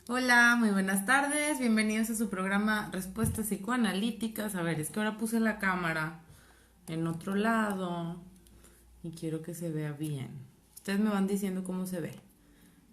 Hola, muy buenas tardes, bienvenidos a su programa Respuestas Psicoanalíticas. A ver, es que ahora puse la cámara en otro lado y quiero que se vea bien. Ustedes me van diciendo cómo se ve.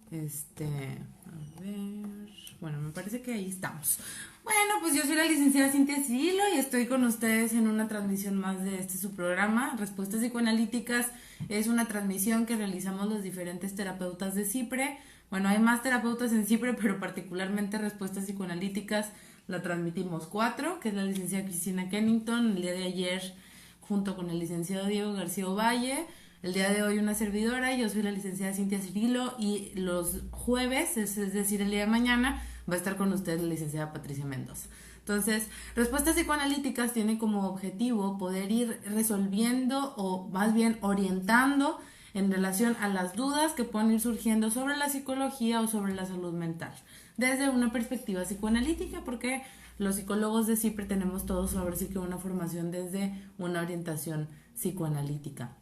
A ver, bueno, me parece que ahí estamos. Bueno, pues yo soy la licenciada Cintia Cirilo y estoy con ustedes en una transmisión más de su programa. Respuestas Psicoanalíticas es una transmisión que realizamos los diferentes terapeutas de CIPRE. Bueno, hay más terapeutas en CIPRE, pero particularmente Respuestas Psicoanalíticas la transmitimos cuatro, que es la licenciada Cristina Kennington, el día de ayer junto con el licenciado Diego García Ovalle. El día de hoy una servidora, yo soy la licenciada Cintia Cirilo y los jueves, es decir, el día de mañana, va a estar con ustedes la licenciada Patricia Mendoza. Entonces, Respuestas Psicoanalíticas tiene como objetivo poder ir resolviendo o más bien orientando en relación a las dudas que pueden ir surgiendo sobre la psicología o sobre la salud mental, desde una perspectiva psicoanalítica, porque los psicólogos de CIPRE tenemos todos ahora sí que una formación desde una orientación psicoanalítica.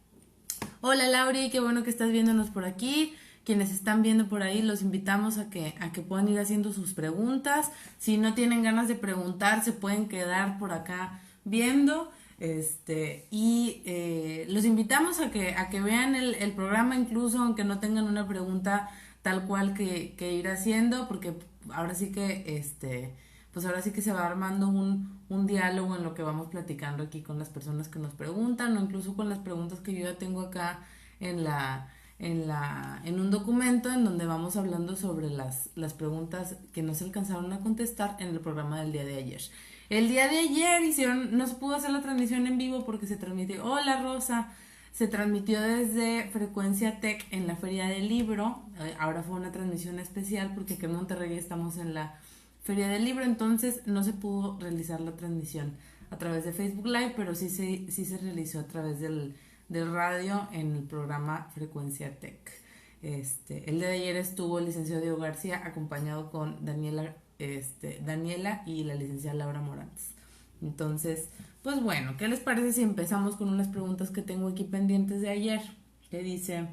Hola Lauri, qué bueno que estás viéndonos por aquí. Quienes están viendo por ahí, los invitamos a que puedan ir haciendo sus preguntas. Si no tienen ganas de preguntar, se pueden quedar por acá viendo. Los invitamos a que vean el programa, incluso aunque no tengan una pregunta tal cual que ir haciendo, porque ahora sí que pues ahora sí que se va armando un diálogo en lo que vamos platicando aquí con las personas que nos preguntan, o incluso con las preguntas que yo ya tengo acá en en un documento en donde vamos hablando sobre las preguntas que no se alcanzaron a contestar en el programa del día de ayer. El día de ayer no se pudo hacer la transmisión en vivo porque se transmitió, hola Rosa, se transmitió desde Frecuencia Tech en la Feria del Libro. Ahora fue una transmisión especial porque aquí en Monterrey estamos en la Feria del Libro, entonces no se pudo realizar la transmisión a través de Facebook Live, pero sí se realizó a través del radio en el programa Frecuencia Tech. El día de ayer estuvo el licenciado Diego García acompañado con Daniela y la licenciada Laura Morantes. Entonces, pues bueno, ¿qué les parece si empezamos con unas preguntas que tengo aquí pendientes de ayer? Que dice,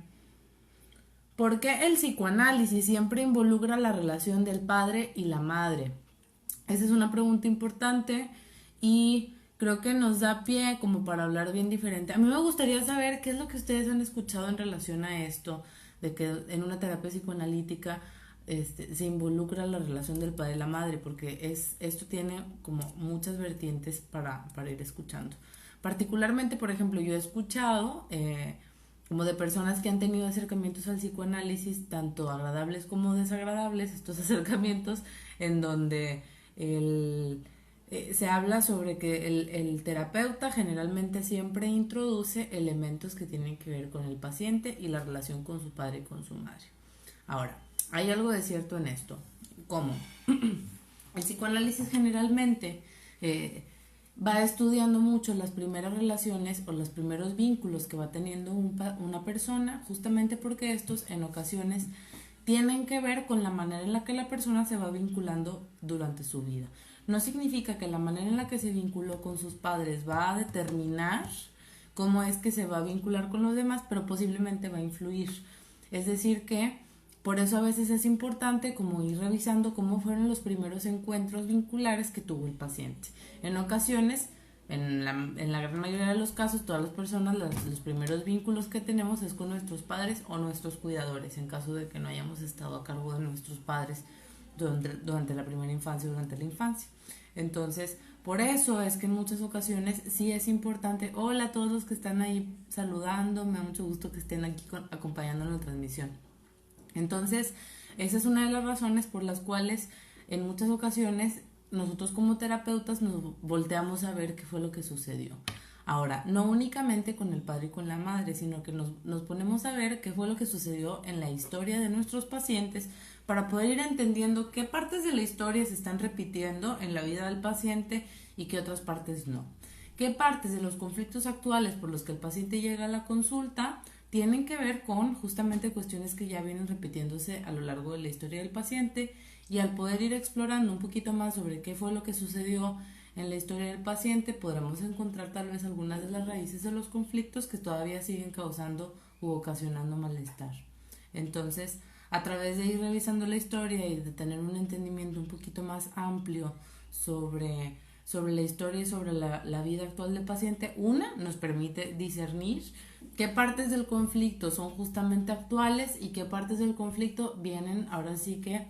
¿por qué el psicoanálisis siempre involucra la relación del padre y la madre? Esa es una pregunta importante y creo que nos da pie como para hablar bien diferente. A mí me gustaría saber qué es lo que ustedes han escuchado en relación a esto, de que en una terapia psicoanalítica se involucra la relación del padre y la madre, porque esto tiene como muchas vertientes para ir escuchando. Particularmente, por ejemplo, yo he escuchado como de personas que han tenido acercamientos al psicoanálisis, tanto agradables como desagradables, estos acercamientos en donde se habla sobre que el terapeuta generalmente siempre introduce elementos que tienen que ver con el paciente y la relación con su padre y con su madre. Ahora, hay algo de cierto en esto. ¿Cómo? El psicoanálisis generalmente va estudiando mucho las primeras relaciones o los primeros vínculos que va teniendo una persona, justamente porque estos en ocasiones tienen que ver con la manera en la que la persona se va vinculando durante su vida. No significa que la manera en la que se vinculó con sus padres va a determinar cómo es que se va a vincular con los demás, pero posiblemente va a influir. Es decir que por eso a veces es importante como ir revisando cómo fueron los primeros encuentros vinculares que tuvo el paciente. En ocasiones, en la gran mayoría de los casos, todas las personas, los primeros vínculos que tenemos es con nuestros padres o nuestros cuidadores, en caso de que no hayamos estado a cargo de nuestros padres durante la primera infancia o durante la infancia. Entonces, por eso es que en muchas ocasiones sí es importante. Hola a todos los que están ahí saludando, me da mucho gusto que estén aquí acompañando la transmisión. Entonces, esa es una de las razones por las cuales en muchas ocasiones nosotros como terapeutas nos volteamos a ver qué fue lo que sucedió. Ahora, no únicamente con el padre y con la madre, sino que nos ponemos a ver qué fue lo que sucedió en la historia de nuestros pacientes para poder ir entendiendo qué partes de la historia se están repitiendo en la vida del paciente y qué otras partes no. ¿Qué partes de los conflictos actuales por los que el paciente llega a la consulta tienen que ver con justamente cuestiones que ya vienen repitiéndose a lo largo de la historia del paciente? Y al poder ir explorando un poquito más sobre qué fue lo que sucedió en la historia del paciente, podremos encontrar tal vez algunas de las raíces de los conflictos que todavía siguen causando u ocasionando malestar. Entonces, a través de ir revisando la historia y de tener un entendimiento un poquito más amplio sobre la historia y sobre la vida actual del paciente, nos permite discernir qué partes del conflicto son justamente actuales y qué partes del conflicto vienen ahora sí que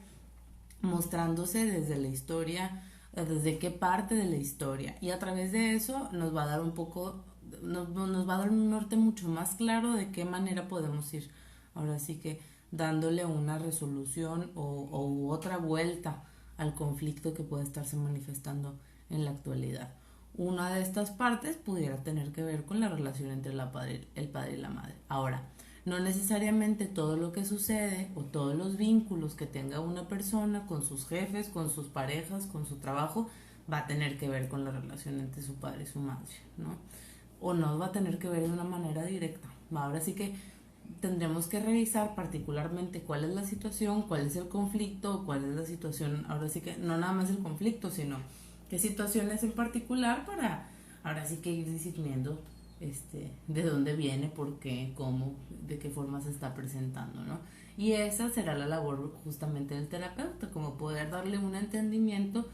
mostrándose desde la historia, desde qué parte de la historia, y a través de eso nos va a dar nos va a dar un norte mucho más claro de qué manera podemos ir ahora sí que dándole una resolución o otra vuelta al conflicto que puede estarse manifestando en la actualidad. Una de estas partes pudiera tener que ver con la relación entre el padre y la madre. Ahora, no necesariamente todo lo que sucede o todos los vínculos que tenga una persona con sus jefes, con sus parejas, con su trabajo, va a tener que ver con la relación entre su padre y su madre, ¿no? O no va a tener que ver de una manera directa. Ahora sí que tendremos que revisar particularmente cuál es la situación, cuál es el conflicto, cuál es la situación, ahora sí que no nada más el conflicto, sino qué situaciones en particular para ahora sí que ir discerniendo de dónde viene, por qué, cómo, de qué forma se está presentando, ¿no? Y esa será la labor justamente del terapeuta, como poder darle un entendimiento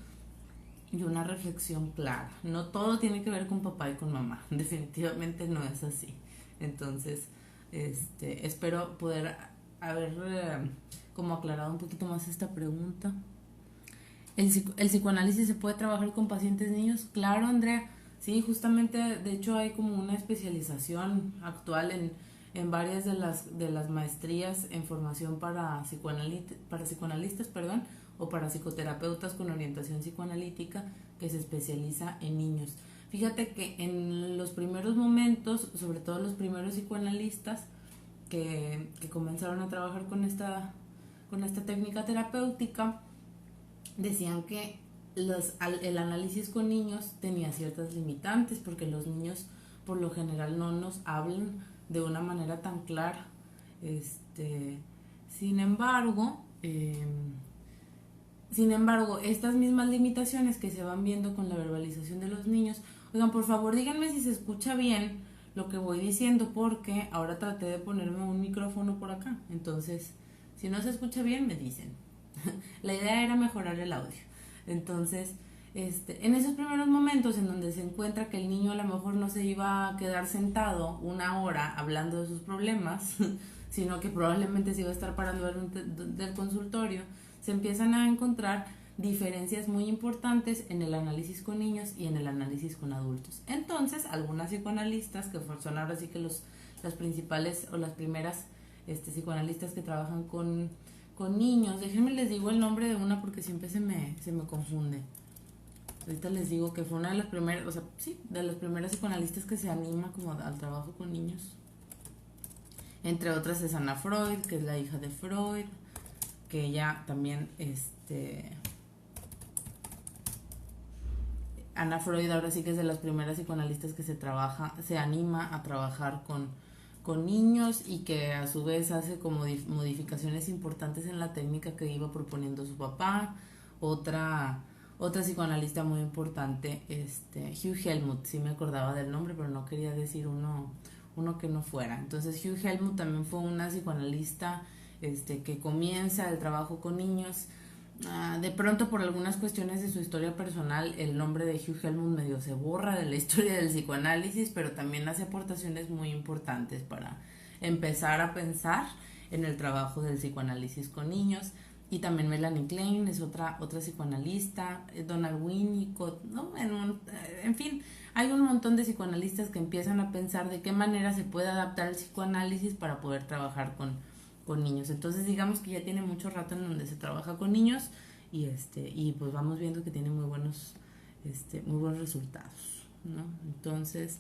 y una reflexión clara. No todo tiene que ver con papá y con mamá, definitivamente no es así. Entonces, espero poder haber como aclarado un poquito más esta pregunta. ¿El psicoanálisis se puede trabajar con pacientes niños? Claro, Andrea. Sí, justamente, de hecho hay como una especialización actual en varias de las maestrías en formación para psicoanalistas, perdón, o para psicoterapeutas con orientación psicoanalítica que se especializa en niños. Fíjate que en los primeros momentos, sobre todo los primeros psicoanalistas que comenzaron a trabajar con esta técnica terapéutica, decían que el análisis con niños tenía ciertas limitantes porque los niños por lo general no nos hablan de una manera tan clara. Sin embargo, estas mismas limitaciones que se van viendo con la verbalización de los niños, oigan, por favor díganme si se escucha bien lo que voy diciendo, porque ahora traté de ponerme un micrófono por acá, entonces si no se escucha bien me dicen. La idea era mejorar el audio. Entonces, en esos primeros momentos en donde se encuentra que el niño a lo mejor no se iba a quedar sentado una hora hablando de sus problemas, sino que probablemente se iba a estar parando del consultorio, se empiezan a encontrar diferencias muy importantes en el análisis con niños y en el análisis con adultos. Entonces, algunas psicoanalistas, que son ahora sí que las principales o las primeras psicoanalistas que trabajan con niños, déjenme les digo el nombre de una porque siempre se me confunde. Ahorita les digo que fue una de las primeras, o sea, sí, de las primeras psicoanalistas que se anima como al trabajo con niños. Entre otras es Ana Freud, que es la hija de Freud, que ella también, Ana Freud ahora sí que es de las primeras psicoanalistas que se anima a trabajar con niños y que a su vez hace como modificaciones importantes en la técnica que iba proponiendo su papá. Otra psicoanalista muy importante, Hugh Helmut, sí me acordaba del nombre, pero no quería decir uno que no fuera. Entonces Hugh Helmut también fue una psicoanalista que comienza el trabajo con niños. De pronto, por algunas cuestiones de su historia personal, el nombre de Hugh Helmut medio se borra de la historia del psicoanálisis, pero también hace aportaciones muy importantes para empezar a pensar en el trabajo del psicoanálisis con niños. Y también Melanie Klein es otra psicoanalista, Donald Winnicott, ¿no? En fin, hay un montón de psicoanalistas que empiezan a pensar de qué manera se puede adaptar el psicoanálisis para poder trabajar con niños. Entonces digamos que ya tiene mucho rato en donde se trabaja con niños y pues vamos viendo que tiene muy buenos resultados, ¿no? Entonces,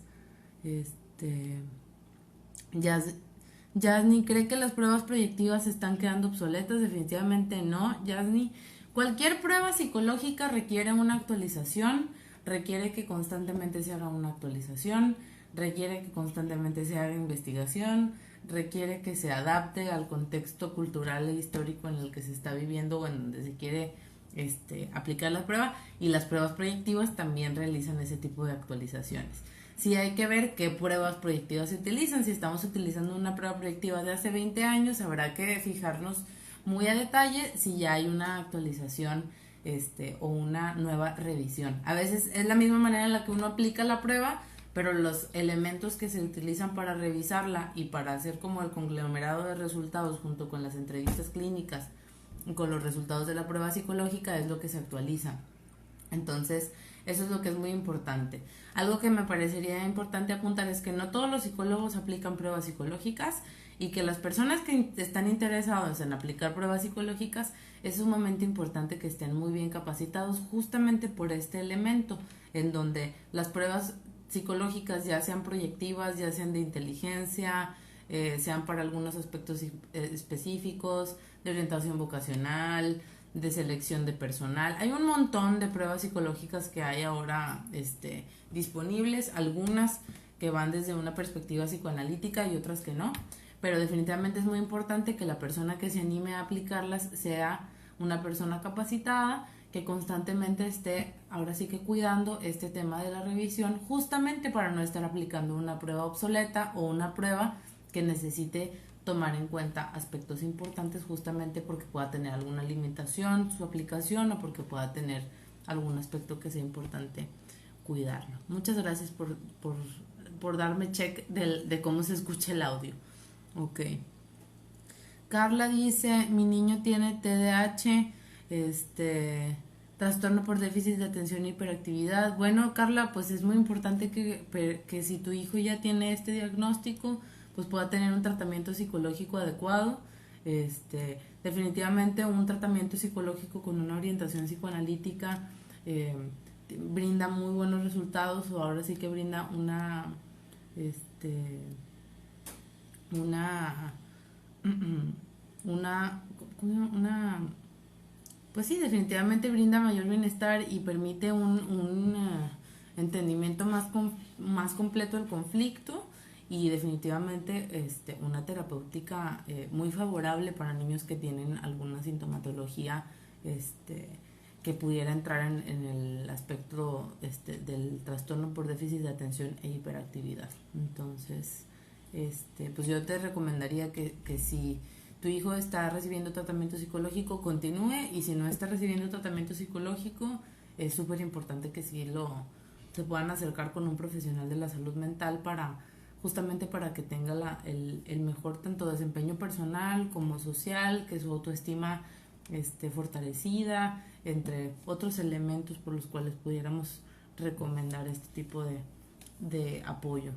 Yasni, ¿cree que las pruebas proyectivas están quedando obsoletas? Definitivamente no, Yasni. Cualquier prueba psicológica requiere una actualización, requiere que constantemente se haga una actualización, requiere que constantemente se haga investigación, requiere que se adapte al contexto cultural e histórico en el que se está viviendo o en donde se quiere aplicar la prueba, y las pruebas proyectivas también realizan ese tipo de actualizaciones. Sí hay que ver qué pruebas proyectivas se utilizan. Si estamos utilizando una prueba proyectiva de hace 20 años, habrá que fijarnos muy a detalle si ya hay una actualización o una nueva revisión. A veces es la misma manera en la que uno aplica la prueba, pero los elementos que se utilizan para revisarla y para hacer como el conglomerado de resultados junto con las entrevistas clínicas y con los resultados de la prueba psicológica es lo que se actualiza. Entonces, eso es lo que es muy importante. Algo que me parecería importante apuntar es que no todos los psicólogos aplican pruebas psicológicas y que las personas que están interesadas en aplicar pruebas psicológicas es sumamente importante que estén muy bien capacitados justamente por este elemento en donde las pruebas psicológicas ya sean proyectivas, ya sean de inteligencia, sean para algunos aspectos específicos, de orientación vocacional, de selección de personal. Hay un montón de pruebas psicológicas que hay ahora disponibles, algunas que van desde una perspectiva psicoanalítica y otras que no, pero definitivamente es muy importante que la persona que se anime a aplicarlas sea una persona capacitada que constantemente esté ahora sí que cuidando este tema de la revisión justamente para no estar aplicando una prueba obsoleta o una prueba que necesite tomar en cuenta aspectos importantes justamente porque pueda tener alguna limitación su aplicación o porque pueda tener algún aspecto que sea importante cuidarlo. Muchas gracias por darme check de cómo se escucha el audio. Ok. Carla dice, mi niño tiene TDAH, trastorno por déficit de atención e hiperactividad. Bueno, Carla, pues es muy importante que si tu hijo ya tiene este diagnóstico, pues pueda tener un tratamiento psicológico adecuado. Definitivamente un tratamiento psicológico con una orientación psicoanalítica brinda muy buenos resultados, o ahora sí que brinda una una pues sí, definitivamente brinda mayor bienestar y permite un entendimiento más completo del conflicto, y definitivamente una terapéutica muy favorable para niños que tienen alguna sintomatología que pudiera entrar en el aspecto del trastorno por déficit de atención e hiperactividad. Entonces, pues yo te recomendaría que si tu hijo está recibiendo tratamiento psicológico, continúe, y si no está recibiendo tratamiento psicológico, es súper importante que sí se puedan acercar con un profesional de la salud mental justamente para que tenga el mejor tanto desempeño personal como social, que su autoestima esté fortalecida, entre otros elementos por los cuales pudiéramos recomendar este tipo de apoyo.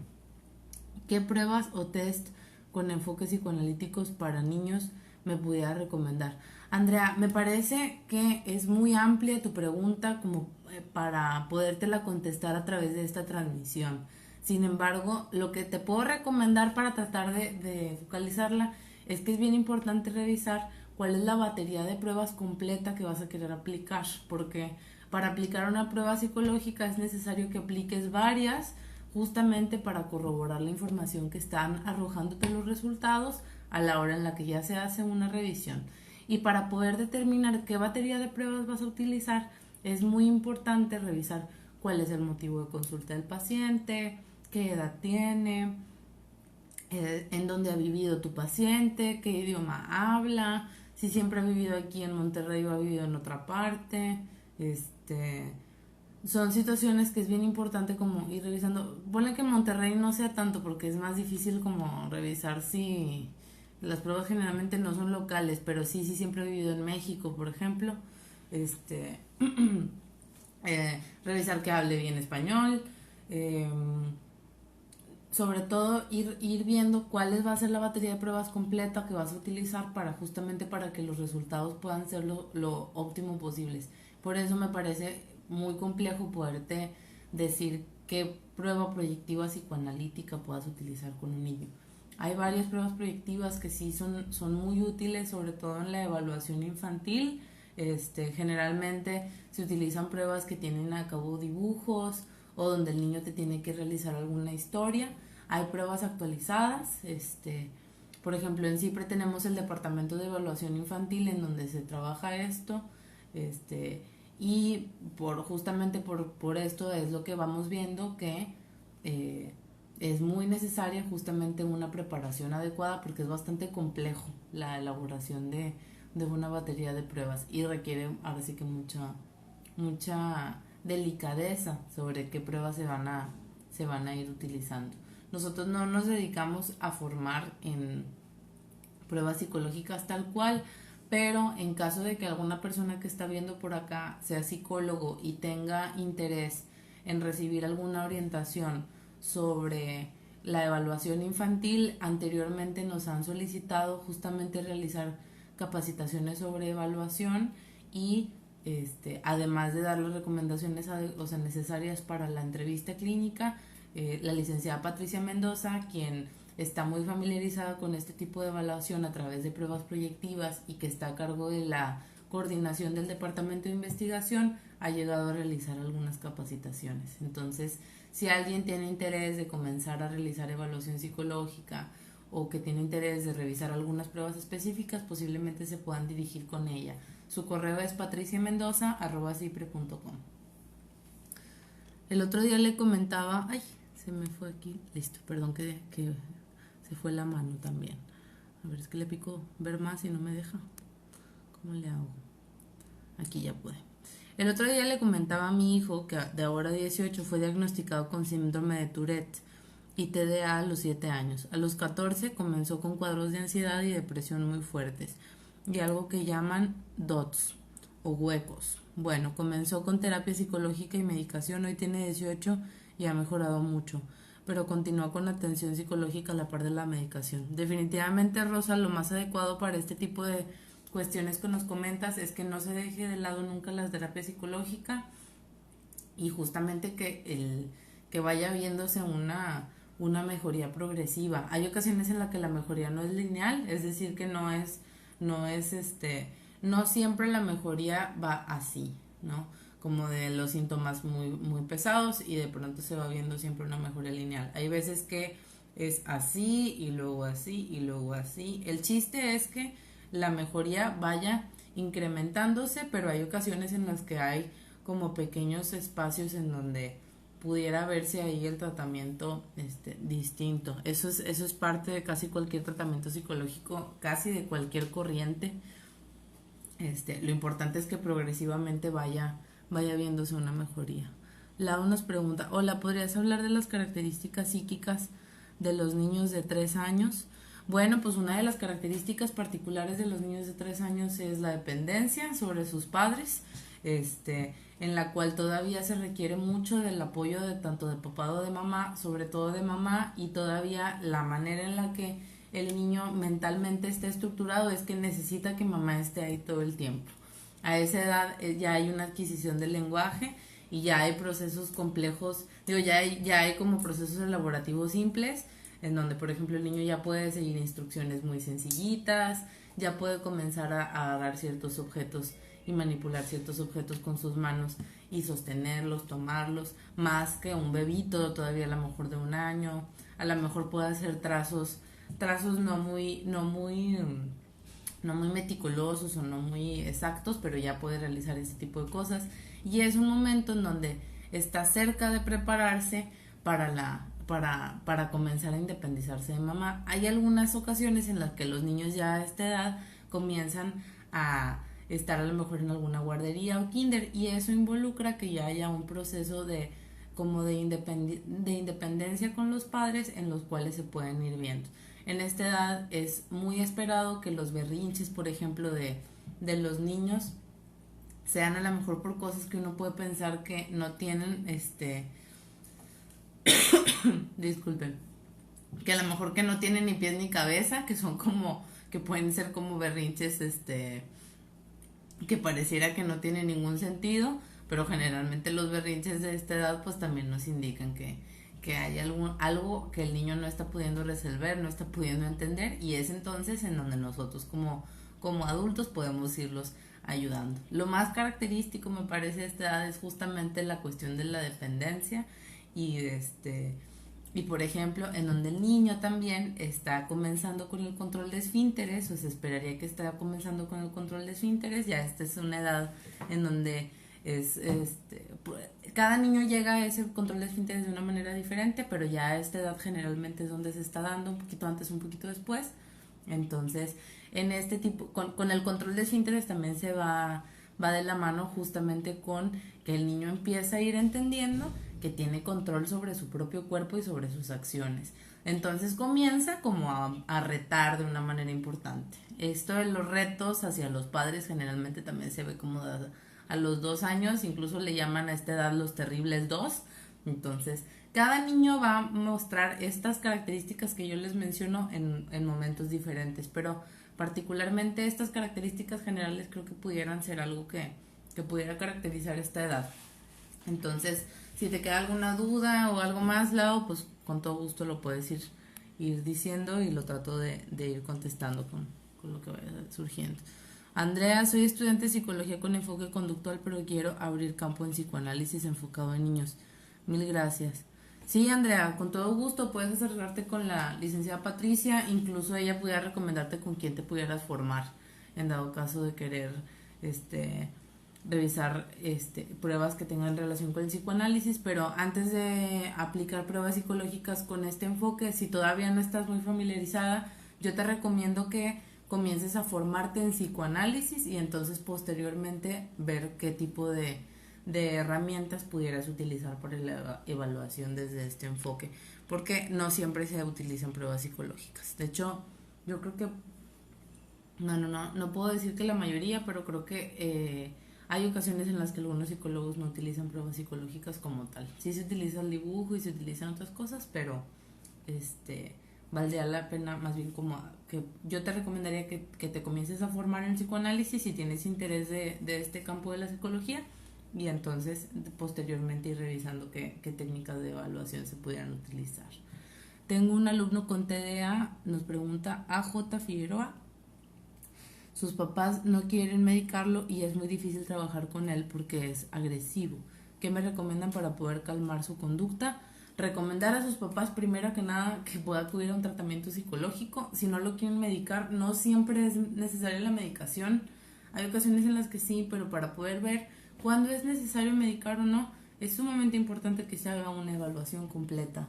¿Qué pruebas o test con enfoques psicoanalíticos para niños me pudiera recomendar? Andrea, me parece que es muy amplia tu pregunta como para podértela contestar a través de esta transmisión. Sin embargo, lo que te puedo recomendar para tratar de focalizarla es que es bien importante revisar cuál es la batería de pruebas completa que vas a querer aplicar, porque para aplicar una prueba psicológica es necesario que apliques varias, justamente para corroborar la información que están arrojándote los resultados a la hora en la que ya se hace una revisión. Y para poder determinar qué batería de pruebas vas a utilizar, es muy importante revisar cuál es el motivo de consulta del paciente, qué edad tiene, en dónde ha vivido tu paciente, qué idioma habla, si siempre ha vivido aquí en Monterrey o ha vivido en otra parte. Son situaciones que es bien importante como ir revisando. Ponle que en Monterrey no sea tanto porque es más difícil como revisar si las pruebas generalmente no son locales, pero sí siempre he vivido en México, por ejemplo. Revisar que hable bien español. Sobre todo ir viendo cuál va a ser la batería de pruebas completa que vas a utilizar justamente para que los resultados puedan ser lo óptimo posibles. Por eso me parece muy complejo poderte decir qué prueba proyectiva psicoanalítica puedas utilizar con un niño. Hay varias pruebas proyectivas que sí son muy útiles, sobre todo en la evaluación infantil. Generalmente se utilizan pruebas que tienen a cabo dibujos o donde el niño te tiene que realizar alguna historia. Hay pruebas actualizadas, por ejemplo en CIPRE tenemos el departamento de evaluación infantil en donde se trabaja esto, y justamente por esto es lo que vamos viendo que es muy necesaria justamente una preparación adecuada, porque es bastante complejo la elaboración de de una batería de pruebas y requiere ahora sí que mucha delicadeza sobre qué pruebas se van a ir utilizando. Nosotros no nos dedicamos a formar en pruebas psicológicas tal cual, pero en caso de que alguna persona que está viendo por acá sea psicólogo y tenga interés en recibir alguna orientación sobre la evaluación infantil, anteriormente nos han solicitado justamente realizar capacitaciones sobre evaluación y además de dar las recomendaciones necesarias para la entrevista clínica, la licenciada Patricia Mendoza, quien está muy familiarizada con este tipo de evaluación a través de pruebas proyectivas y que está a cargo de la coordinación del departamento de investigación, ha llegado a realizar algunas capacitaciones. Entonces, si alguien tiene interés de comenzar a realizar evaluación psicológica o que tiene interés de revisar algunas pruebas específicas, posiblemente se puedan dirigir con ella. Su correo es patriciamendoza@cipre.com. El otro día le comentaba, ay, se me fue aquí, listo, perdón que se fue la mano también. A ver, es que le pico ver más y no me deja. ¿Cómo le hago? Aquí ya pude. El otro día le comentaba a mi hijo que de ahora 18 fue diagnosticado con síndrome de Tourette y TDA a los 7 años. A los 14 comenzó con cuadros de ansiedad y depresión muy fuertes y algo que llaman DOTS o huecos. Bueno, comenzó con terapia psicológica y medicación, hoy tiene 18 y ha mejorado mucho, pero continúa con atención psicológica a la par de la medicación. Definitivamente, Rosa, lo más adecuado para este tipo de cuestiones que nos comentas es que no se deje de lado nunca la terapia psicológica y justamente que vaya viéndose una mejoría progresiva. Hay ocasiones en las que la mejoría no es lineal, es decir, que no siempre la mejoría va así, ¿no? Como de los síntomas muy pesados y de pronto se va viendo siempre una mejoría lineal. Hay veces que es así y luego así y luego así. El chiste es que la mejoría vaya incrementándose, pero hay ocasiones en las que hay como pequeños espacios en donde pudiera verse ahí el tratamiento distinto. Eso es parte de casi cualquier tratamiento psicológico, casi de cualquier corriente. Lo importante es que progresivamente vaya viéndose una mejoría. Lau nos pregunta, hola, ¿podrías hablar de las características psíquicas de los niños de 3 años? Bueno, pues una de las características particulares de los niños de 3 años es la dependencia sobre sus padres, en la cual todavía se requiere mucho del apoyo de tanto de papá o de mamá, sobre todo de mamá, y todavía la manera en la que el niño mentalmente está estructurado es que necesita que mamá esté ahí todo el tiempo. A esa edad ya hay una adquisición del lenguaje y ya hay procesos complejos, ya hay como procesos elaborativos simples, en donde por ejemplo el niño ya puede seguir instrucciones muy sencillitas, ya puede comenzar a agarrar ciertos objetos y manipular ciertos objetos con sus manos y sostenerlos, tomarlos, más que un bebito todavía a lo mejor de 1 año, a lo mejor puede hacer trazos no muy meticulosos o no muy exactos, pero ya puede realizar ese tipo de cosas y es un momento en donde está cerca de prepararse para comenzar a independizarse de mamá. Hay algunas ocasiones en las que los niños ya a esta edad comienzan a estar a lo mejor en alguna guardería o kinder y eso involucra que ya haya un proceso de independencia con los padres en los cuales se pueden ir viendo. En esta edad es muy esperado que los berrinches, por ejemplo, de los niños sean a lo mejor por cosas que uno puede pensar que no tienen, disculpen, que a lo mejor que no tienen ni pies ni cabeza, que son como, que pueden ser como berrinches, que pareciera que no tienen ningún sentido, pero generalmente los berrinches de esta edad pues también nos indican que hay algo que el niño no está pudiendo resolver, no está pudiendo entender y es entonces en donde nosotros como adultos podemos irlos ayudando. Lo más característico me parece de esta edad es justamente la cuestión de la dependencia y por ejemplo en donde el niño también está comenzando con el control de esfínteres o se esperaría que esté comenzando con el control de esfínteres, ya esta es una edad en donde cada niño llega a ese control de esfínteres de una manera diferente, pero ya a esta edad generalmente es donde se está dando, un poquito antes, un poquito después. Entonces en este tipo, con el control de esfínteres también va de la mano justamente con que el niño empieza a ir entendiendo que tiene control sobre su propio cuerpo y sobre sus acciones. Entonces comienza como a retar de una manera importante. Esto de los retos hacia los padres generalmente también se ve como a los 2 años, incluso le llaman a esta edad los terribles dos. Entonces, cada niño va a mostrar estas características que yo les menciono en momentos diferentes, pero particularmente estas características generales creo que pudieran ser algo que pudiera caracterizar esta edad. Entonces, si te queda alguna duda o algo más, Lau, pues con todo gusto lo puedes ir diciendo y lo trato de ir contestando con lo que vaya surgiendo. Andrea, soy estudiante de psicología con enfoque conductual, pero quiero abrir campo en psicoanálisis enfocado en niños. Mil gracias. Sí, Andrea, con todo gusto puedes acercarte con la licenciada Patricia, incluso ella pudiera recomendarte con quién te pudieras formar en dado caso de querer revisar pruebas que tengan relación con el psicoanálisis, pero antes de aplicar pruebas psicológicas con este enfoque, si todavía no estás muy familiarizada, yo te recomiendo que comiences a formarte en psicoanálisis y entonces posteriormente ver qué tipo de herramientas pudieras utilizar para la evaluación desde este enfoque, porque no siempre se utilizan pruebas psicológicas. De hecho, yo creo que no puedo decir que la mayoría, pero creo que hay ocasiones en las que algunos psicólogos no utilizan pruebas psicológicas como tal. Sí se utiliza el dibujo y se utilizan otras cosas, pero valdría la pena más bien como que yo te recomendaría que te comiences a formar en psicoanálisis si tienes interés de este campo de la psicología y entonces posteriormente ir revisando qué técnicas de evaluación se pudieran utilizar. Tengo un alumno con TDA, nos pregunta AJ Figueroa. Sus papás no quieren medicarlo y es muy difícil trabajar con él porque es agresivo. ¿Qué me recomiendan para poder calmar su conducta? Recomendar a sus papás primero que nada que pueda acudir a un tratamiento psicológico. Si no lo quieren medicar, no siempre es necesaria la medicación. Hay ocasiones en las que sí, pero para poder ver cuándo es necesario medicar o no, es sumamente importante que se haga una evaluación completa.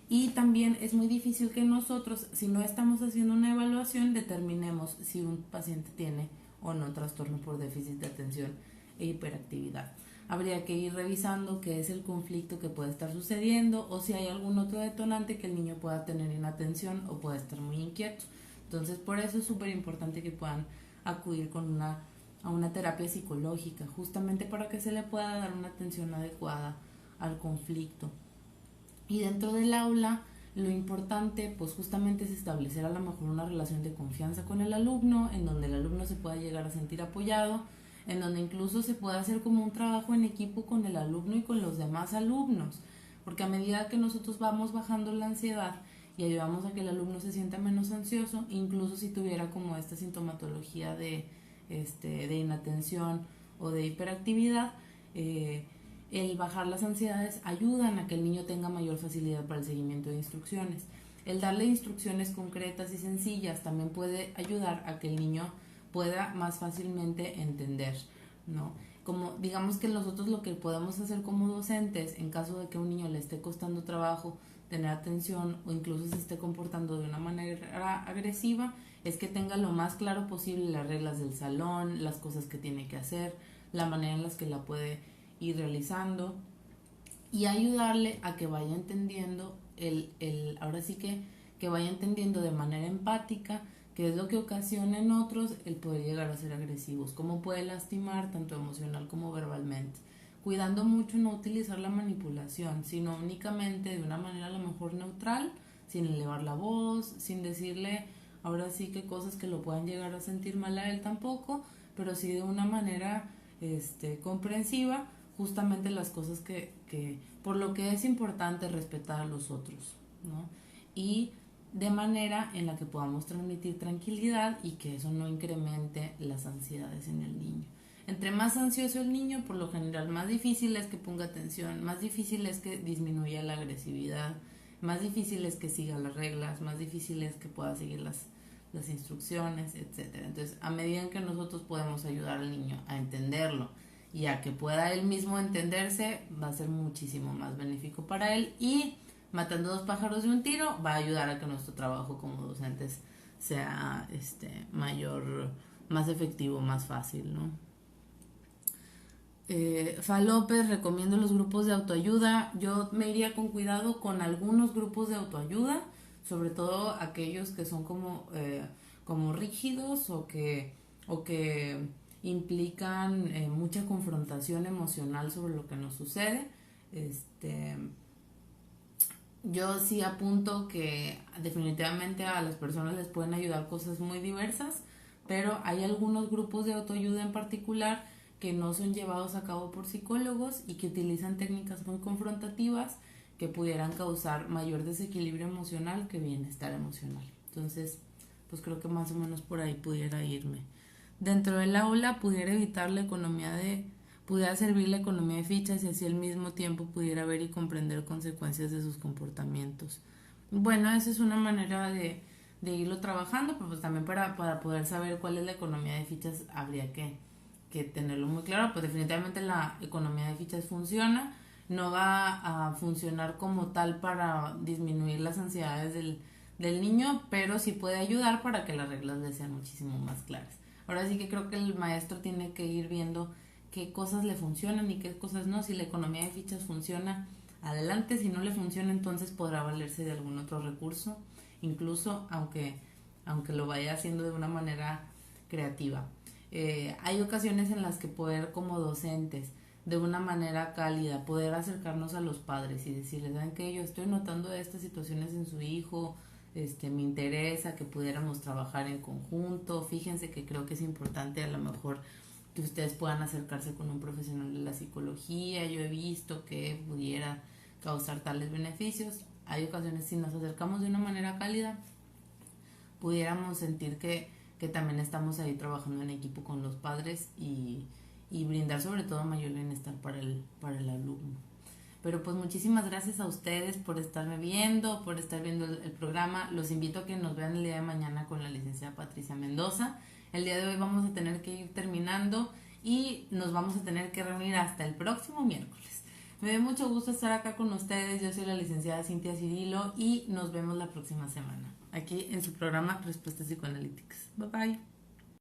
Y también es muy difícil que nosotros, si no estamos haciendo una evaluación, determinemos si un paciente tiene o no trastorno por déficit de atención e hiperactividad. Habría que ir revisando qué es el conflicto que puede estar sucediendo o si hay algún otro detonante que el niño pueda tener inatención o pueda estar muy inquieto. Entonces, por eso es súper importante que puedan acudir a una terapia psicológica, justamente para que se le pueda dar una atención adecuada al conflicto. Y dentro del aula, lo importante pues justamente es establecer a lo mejor una relación de confianza con el alumno, en donde el alumno se pueda llegar a sentir apoyado, en donde incluso se pueda hacer como un trabajo en equipo con el alumno y con los demás alumnos, porque a medida que nosotros vamos bajando la ansiedad y ayudamos a que el alumno se sienta menos ansioso, incluso si tuviera como esta sintomatología de inatención o de hiperactividad, el bajar las ansiedades ayudan a que el niño tenga mayor facilidad para el seguimiento de instrucciones. El darle instrucciones concretas y sencillas también puede ayudar a que el niño pueda más fácilmente entender, ¿no? Como digamos que nosotros lo que podemos hacer como docentes en caso de que a un niño le esté costando trabajo tener atención o incluso se esté comportando de una manera agresiva, es que tenga lo más claro posible las reglas del salón, las cosas que tiene que hacer, la manera en las que la puede ir realizando y ayudarle a que vaya entendiendo ahora sí que vaya entendiendo de manera empática qué es lo que ocasiona en otros el poder llegar a ser agresivos, cómo puede lastimar tanto emocional como verbalmente, cuidando mucho no utilizar la manipulación, sino únicamente de una manera a lo mejor neutral, sin elevar la voz, sin decirle ahora sí que cosas que lo puedan llegar a sentir mal a él tampoco, pero sí de una manera comprensiva, justamente las cosas que por lo que es importante respetar a los otros, ¿no? Y de manera en la que podamos transmitir tranquilidad y que eso no incremente las ansiedades en el niño. Entre más ansioso el niño, por lo general más difícil es que ponga atención, más difícil es que disminuya la agresividad, más difícil es que siga las reglas, más difícil es que pueda seguir las instrucciones, etcétera. Entonces, a medida en que nosotros podemos ayudar al niño a entenderlo y a que pueda él mismo entenderse, va a ser muchísimo más benéfico para él y matando dos pájaros de un tiro va a ayudar a que nuestro trabajo como docentes sea más efectivo, más fácil, ¿no? Fa López, recomiendo los grupos de autoayuda. Yo me iría con cuidado con algunos grupos de autoayuda, sobre todo aquellos que son como rígidos o que implican mucha confrontación emocional sobre lo que nos sucede. Yo sí apunto que definitivamente a las personas les pueden ayudar cosas muy diversas, pero hay algunos grupos de autoayuda en particular que no son llevados a cabo por psicólogos y que utilizan técnicas muy confrontativas que pudieran causar mayor desequilibrio emocional que bienestar emocional. Entonces, pues creo que más o menos por ahí pudiera irme. Dentro del aula pudiera pudiera servir la economía de fichas y así al mismo tiempo pudiera ver y comprender consecuencias de sus comportamientos. Bueno, esa es una manera de irlo trabajando, pero pues también para poder saber cuál es la economía de fichas habría que tenerlo muy claro. Pues definitivamente la economía de fichas funciona, no va a funcionar como tal para disminuir las ansiedades del niño, pero sí puede ayudar para que las reglas le sean muchísimo más claras. Ahora sí que creo que el maestro tiene que ir viendo qué cosas le funcionan y qué cosas no. Si la economía de fichas funciona, adelante. Si no le funciona, entonces podrá valerse de algún otro recurso, incluso aunque lo vaya haciendo de una manera creativa. Hay ocasiones en las que poder, como docentes, de una manera cálida, poder acercarnos a los padres y decirles, ¿saben qué? Yo estoy notando estas situaciones en su hijo, me interesa que pudiéramos trabajar en conjunto. Fíjense que creo que es importante a lo mejor que ustedes puedan acercarse con un profesional de la psicología. Yo he visto que pudiera causar tales beneficios. Hay ocasiones, si nos acercamos de una manera cálida, pudiéramos sentir que también estamos ahí trabajando en equipo con los padres y brindar sobre todo mayor bienestar para el alumno. Pero pues muchísimas gracias a ustedes por estarme viendo, por estar viendo el programa. Los invito a que nos vean el día de mañana con la licenciada Patricia Mendoza. El día de hoy vamos a tener que ir terminando y nos vamos a tener que reunir hasta el próximo miércoles. Me da mucho gusto estar acá con ustedes. Yo soy la licenciada Cintia Cirilo y nos vemos la próxima semana aquí en su programa Respuestas Psicoanalíticas. Bye bye.